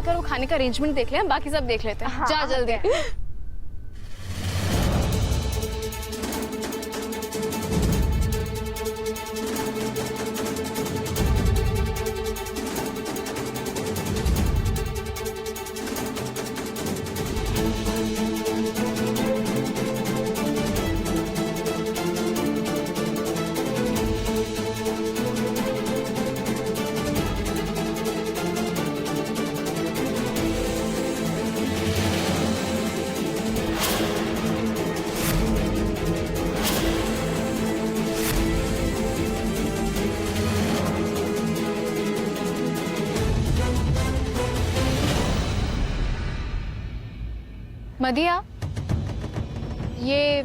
जाकर वो खाने का अरेंजमेंट देख ले, हम बाकी सब देख लेते हैं। हाँ, जा जल्दी। मदिया, ये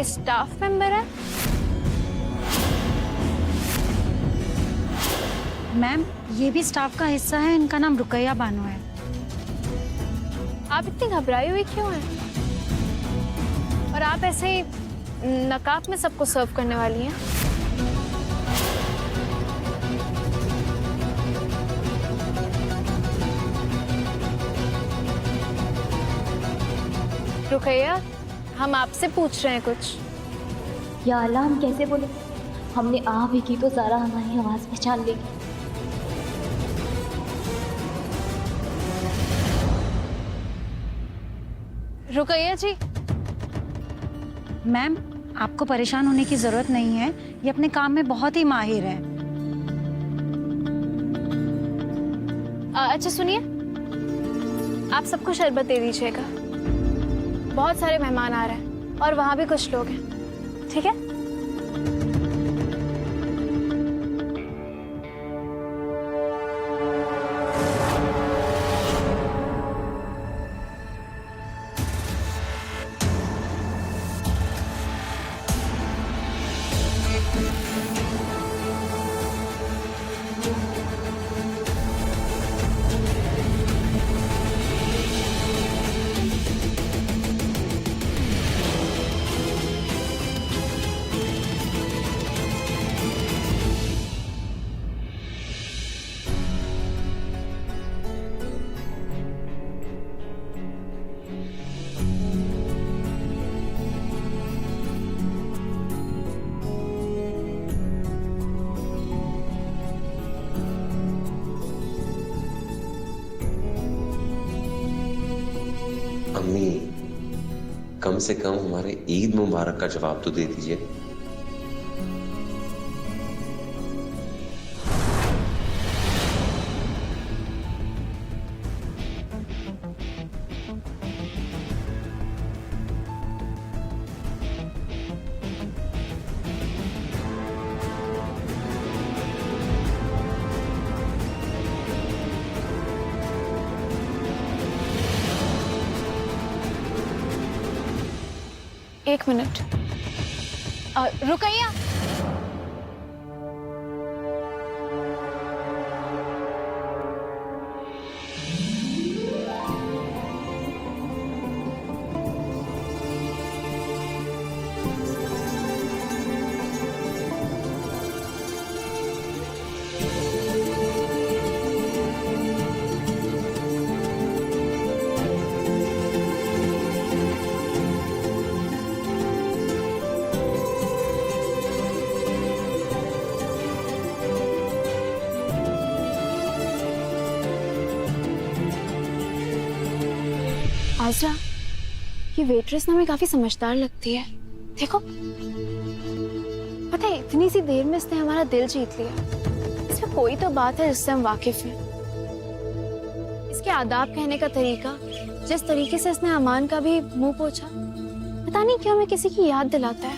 स्टाफ मेंबर है? मैम, ये भी स्टाफ का हिस्सा है। इनका नाम रुकैया बानो है। आप इतनी घबराई हुई क्यों हैं? और आप ऐसे ही नकाब में सबको सर्व करने वाली हैं? रुकैया, हम आपसे पूछ रहे हैं कुछ। या अल्लाह, हम कैसे बोले? हमने आ भी की तो ज़ारा हमारी आवाज़ पहचान लेगी। रुकैया जी। मैम, आपको परेशान होने की जरूरत नहीं है। ये अपने काम में बहुत ही माहिर है। अच्छा सुनिए, आप सबको शरबत दे दीजिएगा। बहुत सारे मेहमान आ रहे हैं और वहां भी कुछ लोग हैं, ठीक है? अम्मी, कम से कम हमारे ईद मुबारक का जवाब तो दे दीजिए। एक मिनट। रुकैया, आजरा, ये वेट्रेस ना हमें काफी समझदार लगती है। देखो, पता है इतनी सी देर में इसने हमारा दिल जीत लिया। इसमें कोई तो बात है जिससे हम वाकिफ हैं। इसके आदाब कहने का तरीका, जिस तरीके से इसने अमान का भी मुंह पोंछा, पता नहीं क्यों हमें किसी की याद दिलाता है।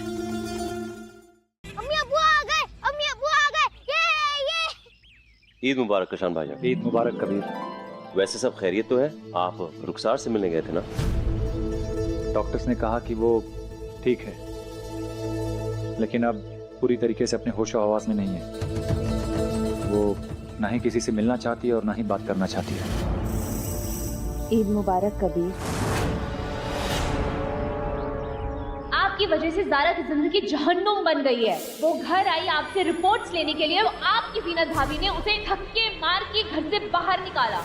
अम्मी अब्बू आ गए, अम्मी अब्बू आ गए। ये ईद मुबारक कशान भाईजान। ईद मुबारक कबीर। वैसे सब खैरियत तो है? आप रुखसार से मिलने गए थे ना? डॉक्टर्स ने कहा कि वो ठीक है, लेकिन अब पूरी तरीके से अपने होशो हवास में नहीं है। वो ना ही किसी से मिलना चाहती है और ना ही बात करना चाहती है। ईद मुबारक कबीर। आप आपकी वजह से ज़ारा की जिंदगी जहन्नुम बन गई है। वो घर आई आपसे रिपोर्ट्स लेने के लिए, आपकी जीनत भाभी ने उसे धक्के मार के घर से बाहर निकाला।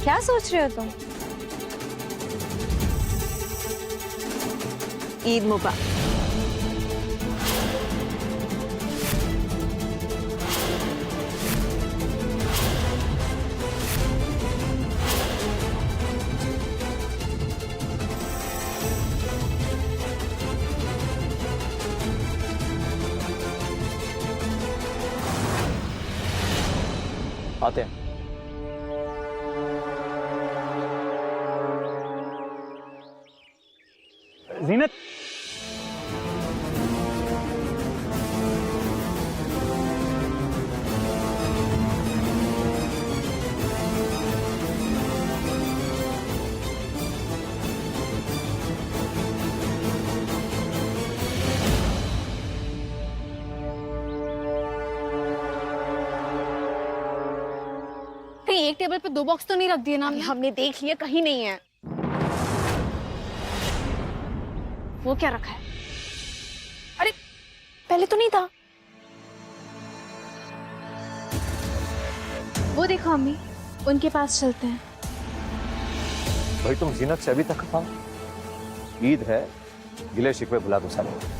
क्या सोच रहे हो तुम? ईद मुबारक। आते हैं। जीनत, कहीं एक टेबल पे 2 बॉक्स तो नहीं रख दिए ना? हमने देख लिया, कहीं नहीं है। वो क्या रखा है? अरे पहले तो नहीं था। वो देखो अम्मी, उनके पास चलते हैं। भाई तुम जीनत से अभी तक खफा? ईद है, गिले शिकवे भुला दो सारे।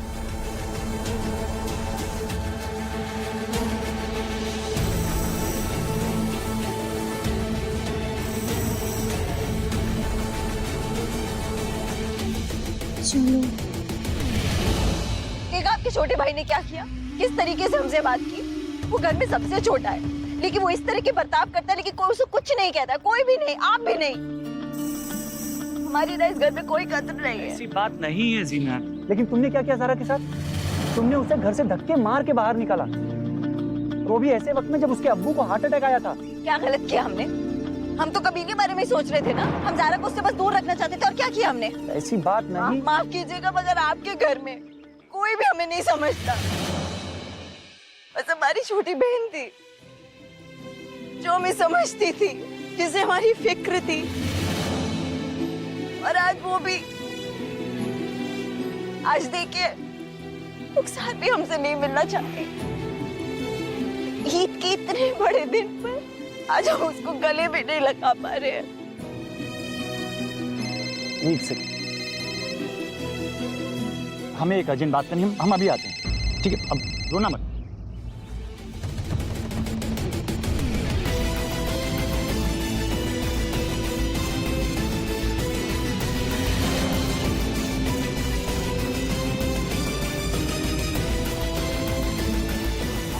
देखा आपके छोटे भाई ने क्या किया, किस तरीके से हमसे बात की। वो घर में सबसे छोटा है, लेकिन वो इस तरह के बर्ताव करता है, लेकिन कोई उसे कुछ नहीं कहता, कोई भी नहीं, आप भी नहीं। हमारी ना इस घर में कोई कदर नहीं है। ऐसी बात नहीं है जीना। लेकिन तुमने क्या किया ज़ारा के साथ? तुमने उसे घर से धक्के मार के बाहर निकाला, वो भी ऐसे वक्त में जब उसके अब्बू को हार्ट अटैक आया था। क्या गलत किया हमने? हम तो कभी के बारे में ही सोच रहे थे ना। हम ज़ारा को उससे बस दूर रखना चाहते थे, और क्या किया हमने? ऐसी बात नहीं। माफ कीजिएगा, मगर आपके घर में कोई भी हमें नहीं समझता। बस हमारी छोटी बहन थी जो हमें समझती थी, जिसे हमारी फिक्र थी, और आज वो भी, आज देखिए रुखसार भी हमसे नहीं मिलना चाहती। ईद के इतने बड़े दिन पर आज हम उसको गले भी नहीं लगा पा रहे हैं। एक सेकंड, हमें एक अर्जेंट बात करनी है, हम अभी आते हैं, ठीक है? अब रोना मत।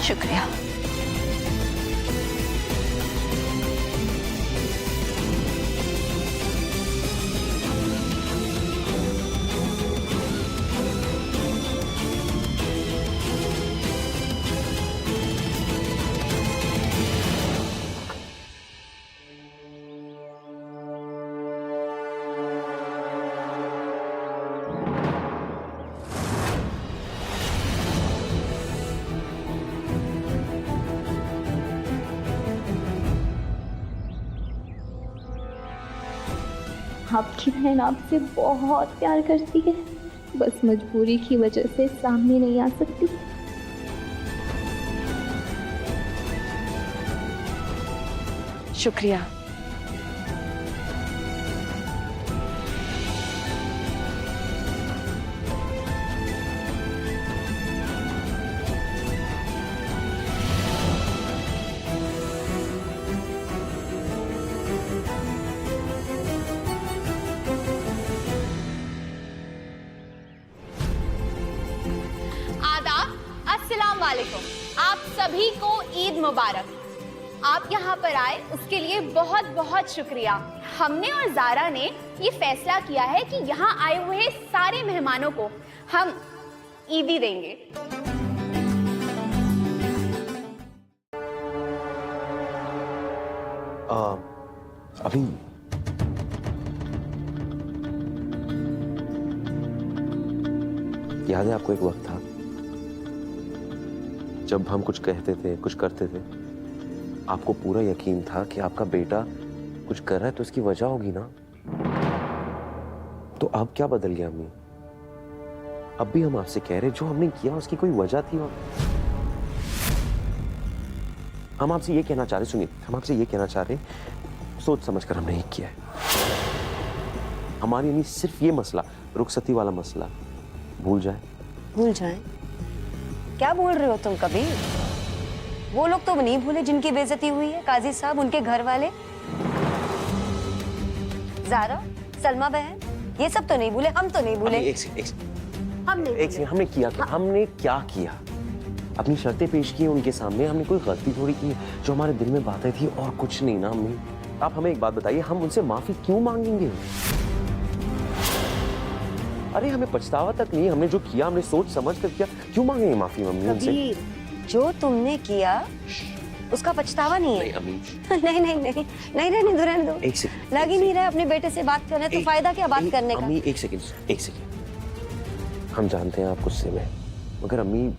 शुक्रिया। आपकी बहन आपसे बहुत प्यार करती है, बस मजबूरी की वजह से सामने नहीं आ सकती। शुक्रिया। अस्सलाम वालेकुम। आप सभी को ईद मुबारक। आप यहाँ पर आए उसके लिए बहुत बहुत शुक्रिया। हमने और ज़ारा ने ये फैसला किया है कि यहाँ आए हुए सारे मेहमानों को हम ईदी देंगे। अभी याद है आपको एक वक्त था जब हम कुछ कहते थे, कुछ करते थे, आपको पूरा यकीन था कि आपका बेटा कुछ कर रहा है तो उसकी वजह होगी ना। तो अब क्या बदल गया अम्मी? अब भी हम आपसे कह रहे जो हमने किया उसकी कोई वजह थी और हम आपसे ये कहना चाह रहे, सुनिए, हम आपसे ये कहना चाह रहे सोच समझ कर हमने ये किया है। हमारी नहीं सिर्फ ये मसला, रुखसती वाला मसला भूल जाए। भूल जाए? क्या बोल रहे हो तुम कबीर? वो लोग तो नहीं भूले जिनकी बेइज्जती हुई है, काजी साहब, उनके घर वाले, जारा, सलमा बहन, ये सब तो नहीं भूले, हम तो नहीं भूले। हमने किया क्या? हमने क्या किया? अपनी शर्तें पेश की उनके सामने, हमने कोई गलती थोड़ी की है, जो हमारे दिल में बातें थी और कुछ नहीं ना अम्मी। आप हमें एक बात बताइए, हम उनसे माफी क्यों मांगेंगे? अरे हमें पछतावा तक नहीं, हमने जो किया हमने सोच समझ कर किया, क्यों मांगेंगे माफी मम्मी उनसे? कबीर, जो तुमने किया उसका पछतावा नहीं है। नहीं अम्मी, नहीं नहीं नहीं नहीं, रहने दो, रहने दो। एक सेकंड, लग ही नहीं रहा अपने बेटे से बात करने, तो फायदा क्या बात करने का? अम्मी एक सेकंड, हम जानते हैं आप गुस्से में, मगर अम्मी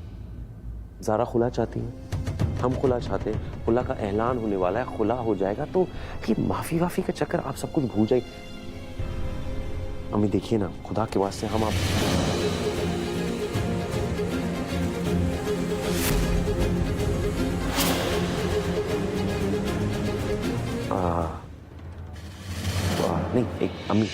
ज़ारा खुला चाहती हैं, हम खुला चाहते हैं, खुला का ऐलान होने वाला है, खुला हो जाएगा तो ये माफी वाफी का चक्कर आप सब कुछ भूल जाए। अम्मी देखिए ना, खुदा के वास्ते हम आप नहीं, एक अम्मी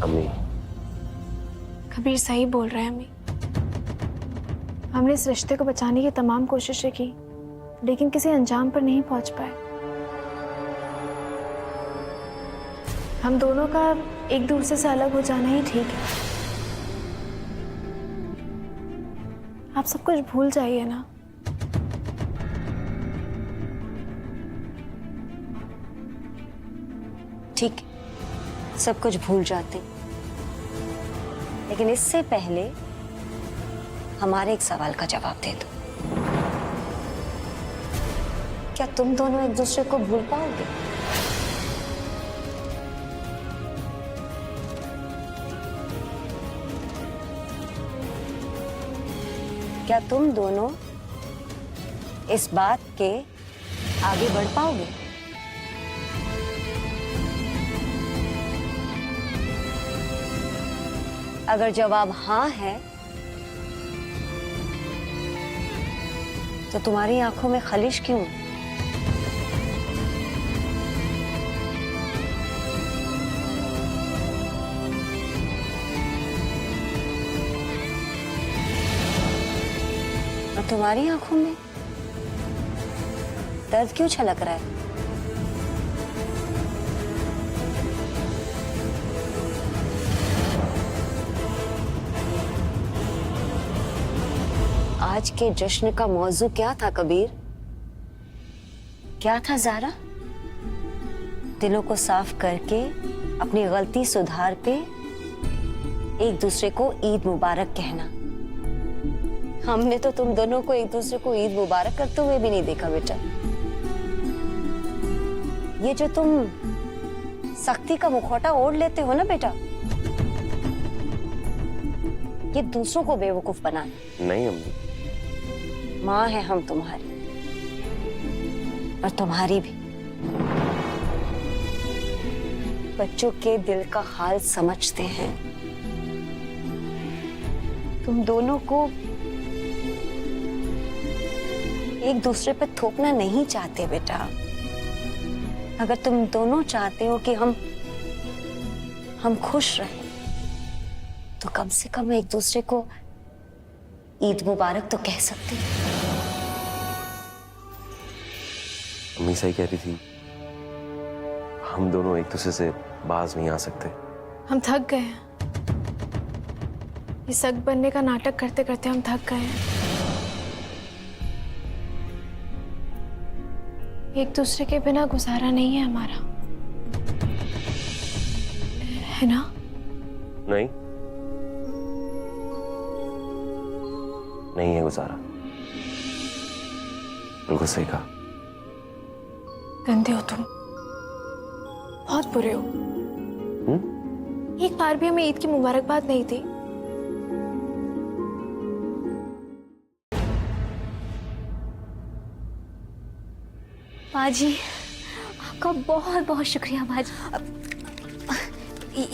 अम्मी कबीर सही बोल रहा है अम्मी। हमने इस रिश्ते को बचाने की तमाम कोशिशें की, लेकिन किसी अंजाम पर नहीं पहुंच पाए। हम दोनों का एक दूसरे से अलग हो जाना ही ठीक है। आप सब कुछ भूल जाइए ना। ठीक, सब कुछ भूल जाते, लेकिन इससे पहले हमारे एक सवाल का जवाब दे दो। क्या तुम दोनों एक दूसरे को भूल पाओगे? क्या तुम दोनों इस बात के आगे बढ़ पाओगे? अगर जवाब हाँ है तो तुम्हारी आंखों में खलिश क्यों? और तुम्हारी आंखों में दर्द क्यों छलक रहा है? आज के जश्न का मौजू क्या था कबीर? क्या था ज़ारा? दिलों को साफ करके अपनी गलती सुधार के एक दूसरे को ईद मुबारक कहना। हमने तो तुम दोनों को एक दूसरे को ईद मुबारक करते हुए भी नहीं देखा बेटा। ये जो तुम सख्ती का मुखौटा ओढ़ लेते हो ना बेटा, ये दूसरों को बेवकूफ बनाना। नहीं अम्मी, माँ है हम तुम्हारी, और तुम्हारी भी। बच्चों के दिल का हाल समझते हैं। तुम दोनों को एक दूसरे पे थोपना नहीं चाहते बेटा। अगर तुम दोनों चाहते हो कि हम खुश रहें, तो कम से कम एक दूसरे को ईद मुबारक तो कह सकते हैं। अम्मी सही कह रही थी, हम दोनों एक दूसरे से बाज नहीं आ सकते। हम थक गए हैं। ये सग बनने का नाटक करते करते हम थक गए हैं। एक दूसरे के बिना गुजारा नहीं है हमारा, है ना? नहीं, नहीं है गुजारा। बिल्कुल सही कहा। गंदे हो तुम, बहुत बुरे हो। एक बार भी हमें ईद की मुबारकबाद नहीं दी। बाजी, आपका बहुत बहुत शुक्रिया बाजी।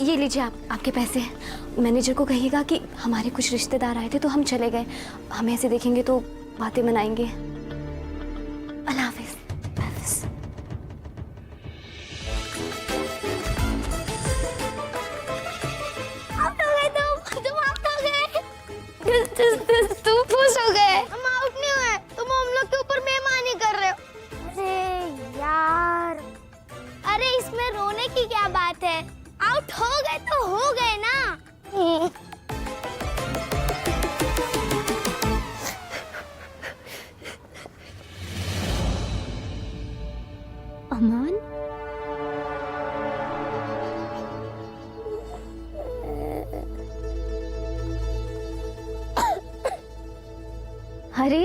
ये लीजिए आपके पैसे। मैनेजर को कहिएगा कि हमारे कुछ रिश्तेदार आए थे तो हम चले गए, हमें ऐसे देखेंगे तो बातें बनाएंगे। अल्लाह हाफिज। तुम खुश हो गए? हम आउट नहीं हुए, तुम हम लोग के ऊपर बेईमानी कर रहे हो। अरे यार, अरे इसमें रोने की क्या बात है? आउट हो गए तो हो गए ना। अमान, अरे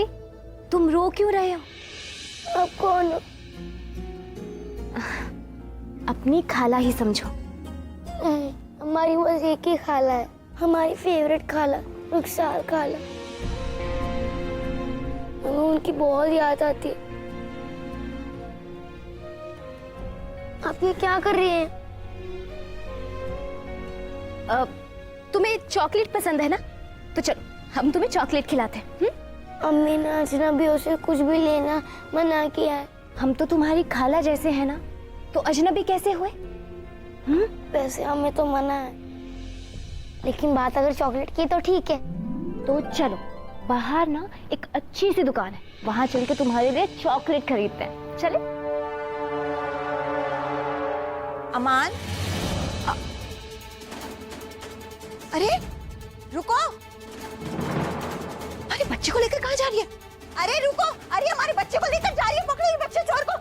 तुम रो क्यों रहे हो? अब कौन हो? अपनी खाला ही समझो। नहीं, हमारी बस एक ही खाला है, हमारी फेवरेट खाला, रुखसार खाला। हमें उनकी बहुत याद आती है। आप ये क्या कर रही हैं? तुम्हें चॉकलेट पसंद है ना, तो चलो हम तुम्हें चॉकलेट खिलाते हैं। अम्मी ने अजनबियों से कुछ भी लेना मना किया है। हम तो तुम्हारी खाला जैसे हैं ना, तो अजनबी कैसे हुए? वैसे हमें तो मना है, लेकिन बात अगर चॉकलेट की तो ठीक है। तो चलो बाहर ना एक अच्छी सी दुकान है, वहां चल के तुम्हारे लिए चॉकलेट खरीदते हैं। चले? अमान, अरे रुको, अरे बच्चे को लेकर कहाँ जा रही है? अरे रुको, अरे हमारे बच्चे को लेकर जा रही है, पकड़ो ये बच्चे चोर को।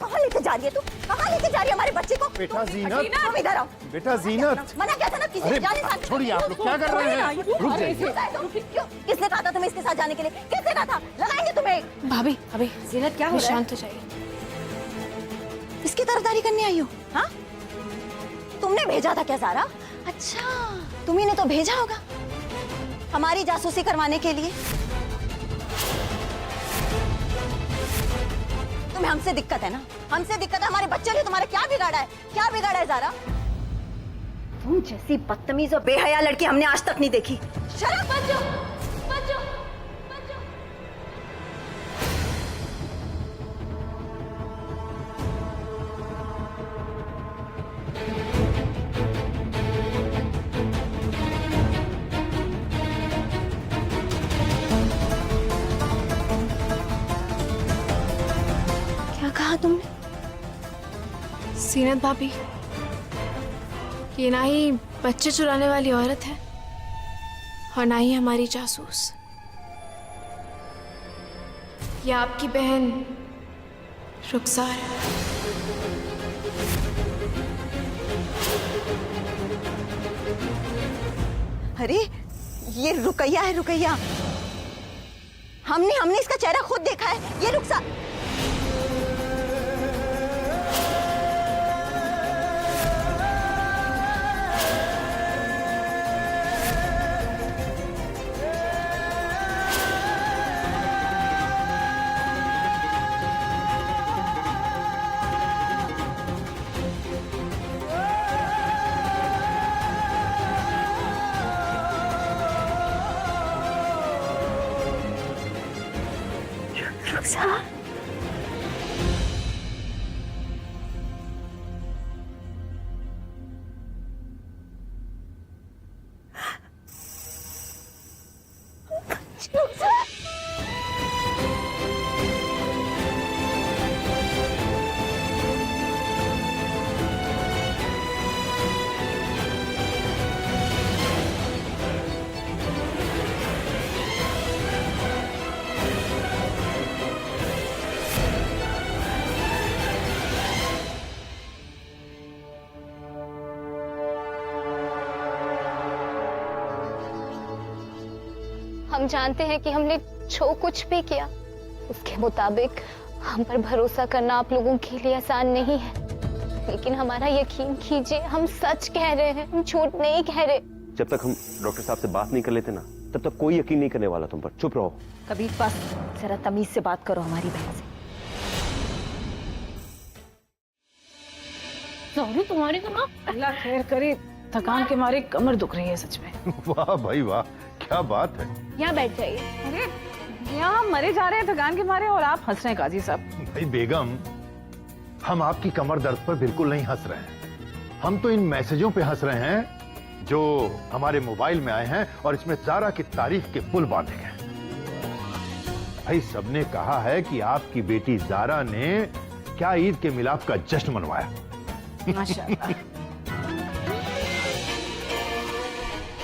कहाँ लेकर जा रही है तू? कहाँ लेकर जा रही है हमारे बच्चे को? बेटा जीनत, तुम इधर आओ। बेटा जीनत, मना क्या था ना, किसी अरे जाने साथ छोड़िए, आप लोग क्या कर रहे हैं? रुक जाइए। क्यों? किसने कहा था तुम्हें इसके साथ जाने के लिए? किसने कहा था? लगाएंगे तुम्हें। भाभी जीनत क्या हो रहा है? शांत हो जाइए। इसकी तरफदारी करने आई हो? हाँ, तुमने भेजा था क्या ज़ारा? अच्छा, तुम्ही ने तो भेजा होगा हमारी जासूसी करवाने के लिए। तुम्हें हमसे दिक्कत है ना? हमसे दिक्कत है। हमारे बच्चे ने तुम्हारा क्या बिगाड़ा है? क्या बिगाड़ा है ज़ारा? तुम जैसी बदतमीज और बेहया लड़की हमने आज तक नहीं देखी। शराब बच्चों, बच्चों, बच्चों। क्या कहा तुमने? सीनत भाभी, ये ना ही बच्चे चुराने वाली औरत है और ना ही हमारी जासूस। ये आपकी बहन रुखसार है। अरे ये रुकैया है, रुकैया। हमने इसका चेहरा खुद देखा है। ये रुखसार। रुखसार, हम जानते हैं कि हमने जो कुछ भी किया उसके मुताबिक हम पर भरोसा करना आप लोगों के लिए आसान नहीं है, लेकिन हमारा यकीन कीजिए, हम सच कह रहे हैं, हम झूठ नहीं कह रहे। जब तक हम डॉक्टर साहब से बात नहीं कर लेते ना, तब तक कोई यकीन नहीं करने वाला तुम पर। चुप रहो। कभी बस जरा तमीज से बात करो हमारी बहन से। सॉरी तुम्हारी तो ना। अल्लाह खैर करे, थकान के मारे कमर दुख रही है सच में। वाह भाई वाह, क्या बात है। यहाँ बैठ जाइए। अरे यहाँ हम मरे जा रहे हैं थकान के मारे और आप हंस रहे हैं काजी साहब। भाई बेगम, हम आपकी कमर दर्द पर बिल्कुल नहीं हंस रहे हैं। हम तो इन मैसेजों पे हंस रहे हैं जो हमारे मोबाइल में आए हैं और इसमें ज़ारा की तारीफ के पुल बांधे गए। भाई सबने कहा है कि आपकी बेटी ज़ारा ने क्या ईद के मिलाप का जश्न मनवाया। माशाल्लाह।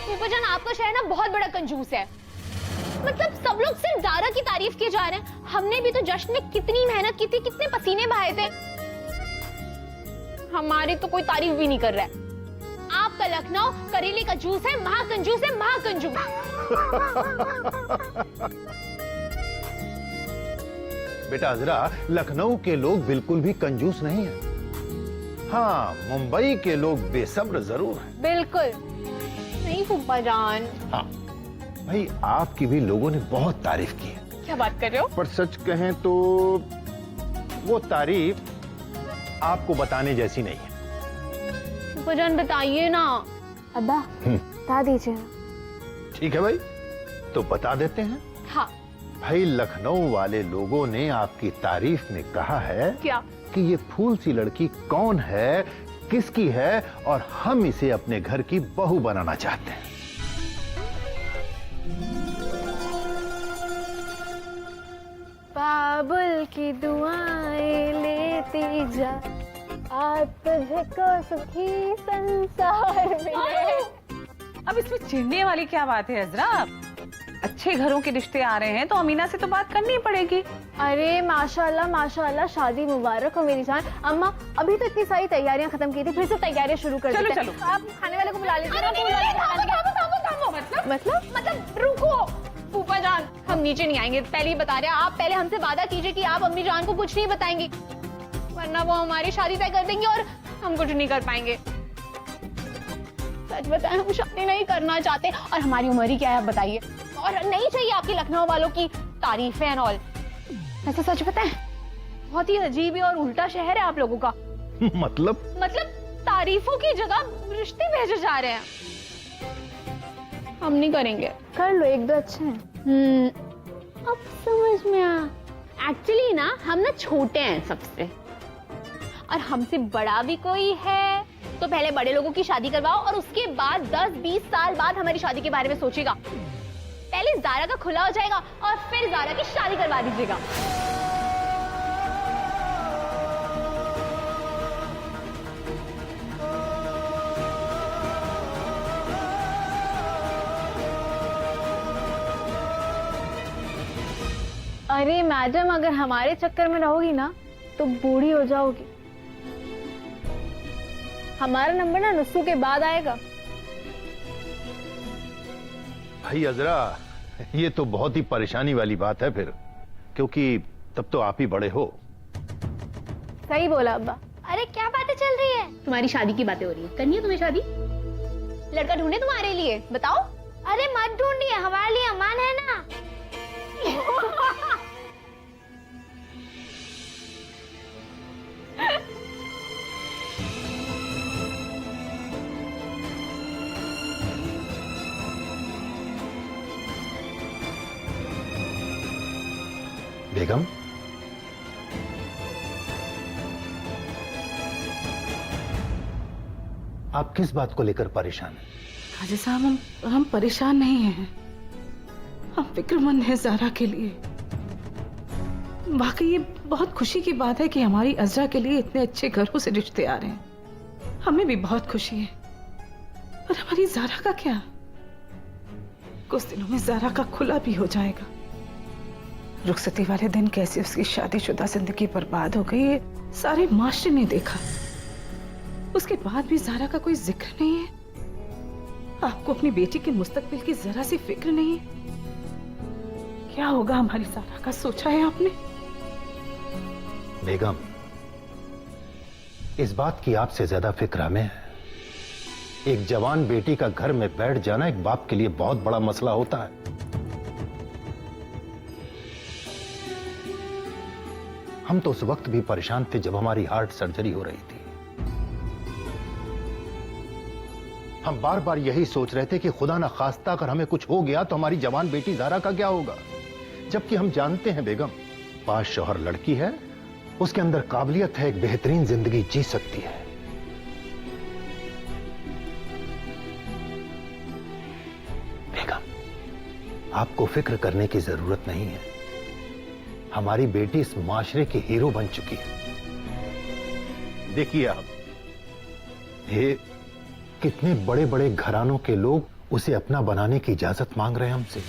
फूफाजान, आपका शहर ना बहुत बड़ा कंजूस है। मतलब सब लोग सिर्फ ज़ारा की तारीफ किए जा रहे हैं। हमने भी तो जश्न में कितनी मेहनत की थी, कितने पसीने बहाए थे। हमारी तो कोई तारीफ भी नहीं कर रहा है। आपका लखनऊ करेले का जूस है, महाकंजूस है, महाकंजूस। बेटा अजरा, लखनऊ के लोग बिल्कुल भी कंजूस नहीं है। हाँ, मुंबई के लोग बेसब्र जरूर हैं। बिल्कुल नहीं फूफाजान। हाँ भाई, आपकी भी लोगों ने बहुत तारीफ की है। क्या बात कर रहे हो? पर सच कहें तो वो तारीफ आपको बताने जैसी नहीं है। फूफाजान बताइए ना। अब्बा बता दीजिए। ठीक है भाई, तो बता देते हैं। हाँ। भाई लखनऊ वाले लोगों ने आपकी तारीफ में कहा है क्या? कि ये फूल सी लड़की कौन है, किसकी है, और हम इसे अपने घर की बहू बनाना चाहते हैं। बाबुल की दुआएं लेती जा, आज तुझको सुखी संसार मिले। अब इसमें चिढ़ने वाली क्या बात है अजरा? अच्छे घरों के रिश्ते आ रहे हैं तो अमीना से तो बात करनी ही पड़ेगी। अरे माशाल्लाह माशाल्लाह, शादी मुबारक हो मेरी जान। अम्मा अभी तो इतनी सारी तैयारियां खत्म की थी, फिर से तैयारियां शुरू कर देते हैं। चलो। आप खाने वाले को बुला लीजिए। मतलब रुको फूफाजान, हम नीचे नहीं आएंगे। पहले ही बता रहे हैं, आप पहले हमसे वादा कीजिए कि आप अम्मी जान को कुछ नहीं बताएंगी, वरना वो हमारी शादी तय कर देंगे और हम कुछ नहीं कर पाएंगे। सच बताएं, हम शादी नहीं करना चाहते और हमारी उम्र ही क्या है आप बताइए। और नहीं चाहिए आपकी लखनऊ वालों की तारीफें एंड ऑल। वैसे सच बताएं, बहुत ही अजीब और उल्टा शहर है आप लोगों का। मतलब तारीफों की जगह रिश्ते भेजे जा रहे हैं। हम नहीं करेंगे। कर लो, एक दो अच्छे हैं। अब समझ में आ। एक्चुअली ना हम ना छोटे हैं सबसे, और हमसे बड़ा भी कोई है तो पहले बड़े लोगों की शादी करवाओ और उसके बाद 10-20 साल बाद हमारी शादी के बारे में सोचेगा। पहले ज़ारा का खुला हो जाएगा और फिर ज़ारा की शादी करवा दीजिएगा। अरे मैडम, अगर हमारे चक्कर में रहोगी ना तो बूढ़ी हो जाओगी। हमारा नंबर ना नुस्सू के बाद आएगा। भाई अजरा, ये तो बहुत ही परेशानी वाली बात है फिर, क्योंकि तब तो आप ही बड़े हो। सही बोला अब्बा। अरे क्या बातें चल रही है? तुम्हारी शादी की बातें हो रही है। करनी है तुम्हें शादी? लड़का ढूंढे तुम्हारे लिए, बताओ। अरे मत ढूंढिए, हमारे लिए अमान है ना। बेगम, आप किस बात को लेकर परेशान हैं? काजी साहब, हम परेशान नहीं हैं। हम फिक्रमंद हैं ज़ारा के लिए। वाकई ये बहुत खुशी की बात है कि हमारी अज़रा के लिए इतने अच्छे घरों से रिश्ते आ रहे हैं। हमें भी बहुत खुशी है। और हमारी ज़ारा का क्या? कुछ दिनों में ज़ारा का खुला भी हो जाएगा। रुखसती वाले दिन कैसे उसकी शादीशुदा जिंदगी बर्बाद हो गई, ये सारे माशरे ने देखा। उसके बाद भी ज़ारा का कोई जिक्र नहीं है। आपको अपनी बेटी के मुस्तकबिल की जरा सी फिक्र नहीं है? क्या होगा हमारी ज़ारा का, सोचा है आपने? बेगम, इस बात की आपसे ज्यादा फिक्र हमें है। एक जवान बेटी का घर में बैठ जाना एक बाप के लिए बहुत बड़ा मसला होता है। हम तो उस वक्त भी परेशान थे जब हमारी हार्ट सर्जरी हो रही थी। हम बार बार यही सोच रहे थे कि खुदा ना खास्ता अगर हमें कुछ हो गया तो हमारी जवान बेटी ज़ारा का क्या होगा। जबकि हम जानते हैं बेगम, पास शौहर लड़की है, उसके अंदर काबिलियत है, एक बेहतरीन जिंदगी जी सकती है। बेगम, आपको फिक्र करने की जरूरत नहीं है। हमारी बेटी इस माशरे की हीरो बन चुकी है। देखिए आप, ये कितने बड़े बड़े घरानों के लोग उसे अपना बनाने की इजाजत मांग रहे हैं हमसे।